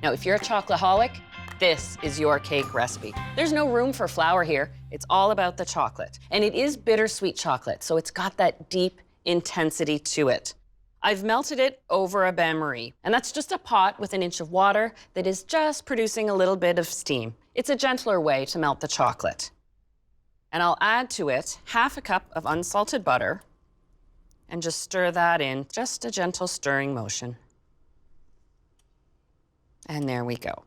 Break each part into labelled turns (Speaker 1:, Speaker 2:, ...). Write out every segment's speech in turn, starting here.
Speaker 1: Now, if you're a chocoholic, this is your cake recipe. There's no room for flour here. It's all about the chocolate. And it is bittersweet chocolate, so it's got that deep intensity to it. I've melted it over a bain-marie, and that's just a pot with an inch of water that is just producing a little bit of steam. It's a gentler way to melt the chocolate. And I'll add to it half a cup of unsalted butter and just stir that in, just a gentle stirring motion. And there we go.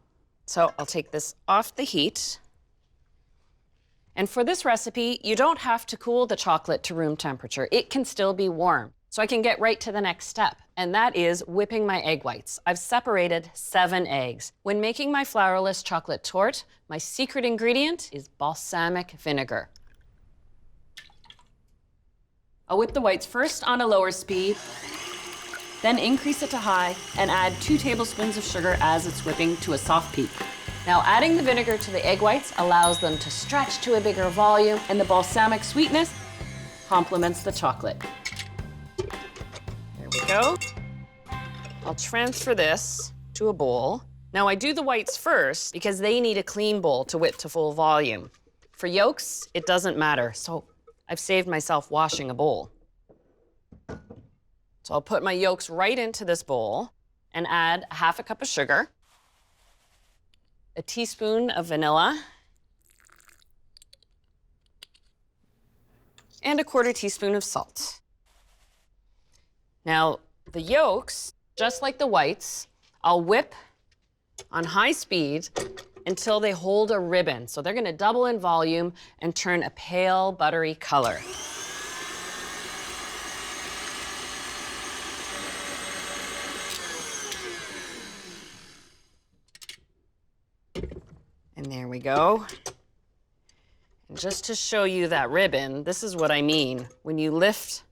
Speaker 1: So I'll take this off the heat. And for this recipe, you don't have to cool the chocolate to room temperature. It can still be warm. So I can get right to the next step, and that is whipping my egg whites. I've separated 7 eggs. When making my flourless chocolate torte, my secret ingredient is balsamic vinegar. I'll whip the whites first on a lower speed, then increase it to high and add 2 tablespoons of sugar as it's whipping to a soft peak. Now, adding the vinegar to the egg whites allows them to stretch to a bigger volume, and the balsamic sweetness complements the chocolate. There we go. I'll transfer this to a bowl. Now, I do the whites first because they need a clean bowl to whip to full volume. For yolks, it doesn't matter, so I've saved myself washing a bowl. So I'll put my yolks right into this bowl and add half a cup of sugar, a teaspoon of vanilla, and a 1/4 teaspoon of salt. Now, the yolks, just like the whites, I'll whip on high speed until they hold a ribbon. So they're gonna double in volume and turn a pale, buttery color. And there we go. And just to show you that ribbon, this is what I mean. When you lift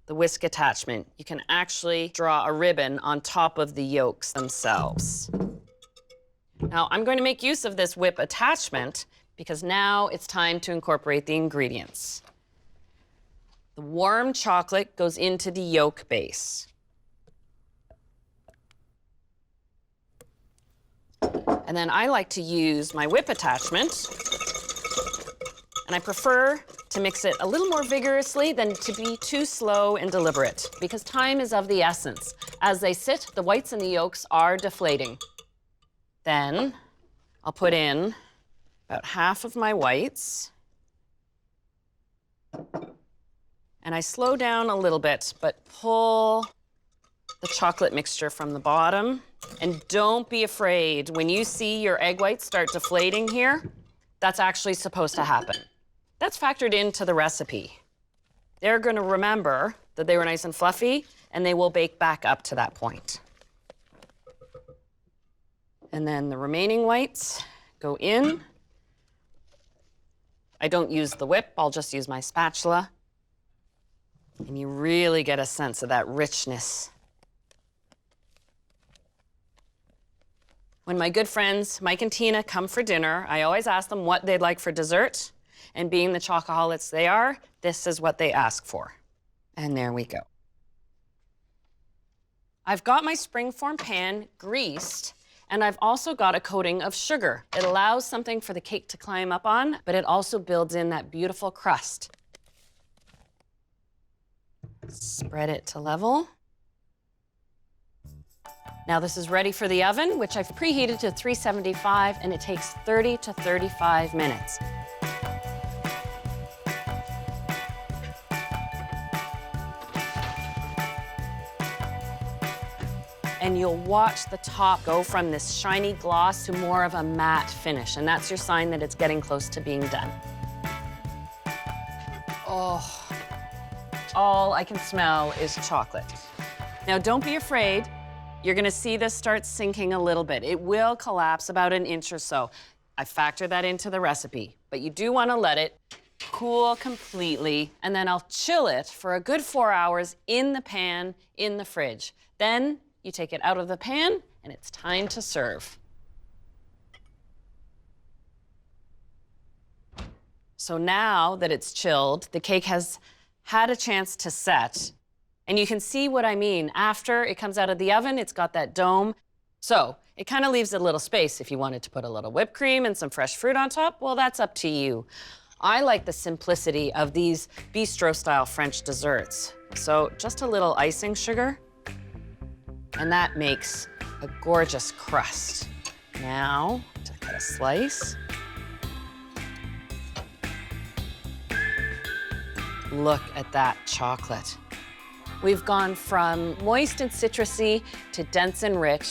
Speaker 1: the whisk attachment, you can actually draw a ribbon on top of the yolks themselves. Now, I'm going to make use of this whip attachment because now it's time to incorporate the ingredients. The warm chocolate goes into the yolk base. And then I like to use my whip attachment, and I prefer to mix it a little more vigorously than to be too slow and deliberate, because time is of the essence. As they sit, the whites and the yolks are deflating. Then I'll put in about half of my whites, and I slow down a little bit, but pull the chocolate mixture from the bottom. And don't be afraid. When you see your egg whites start deflating here, that's actually supposed to happen. That's factored into the recipe. They're gonna remember that they were nice and fluffy, and they will bake back up to that point. And then the remaining whites go in. I don't use the whip, I'll just use my spatula. And you really get a sense of that richness. When my good friends Mike and Tina come for dinner, I always ask them what they'd like for dessert. And being the chocoholics they are, this is what they ask for. And there we go. I've got my springform pan greased, and I've also got a coating of sugar. It allows something for the cake to climb up on, but it also builds in that beautiful crust. Spread it to level. Now this is ready for the oven, which I've preheated to 375, and it takes 30 to 35 minutes. And you'll watch the top go from this shiny gloss to more of a matte finish, and that's your sign that it's getting close to being done. Oh, all I can smell is chocolate. Now don't be afraid. You're gonna see this start sinking a little bit. It will collapse about an inch or so. I factor that into the recipe, but you do wanna let it cool completely, and then I'll chill it for a good 4 hours in the pan, in the fridge. Then you take it out of the pan, and it's time to serve. So now that it's chilled, the cake has had a chance to set. And you can see what I mean. After it comes out of the oven, it's got that dome. So it kind of leaves a little space if you wanted to put a little whipped cream and some fresh fruit on top. Well, that's up to you. I like the simplicity of these bistro-style French desserts. So just a little icing sugar, and that makes a gorgeous crust. Now, to cut a slice. Look at that chocolate. We've gone from moist and citrusy to dense and rich.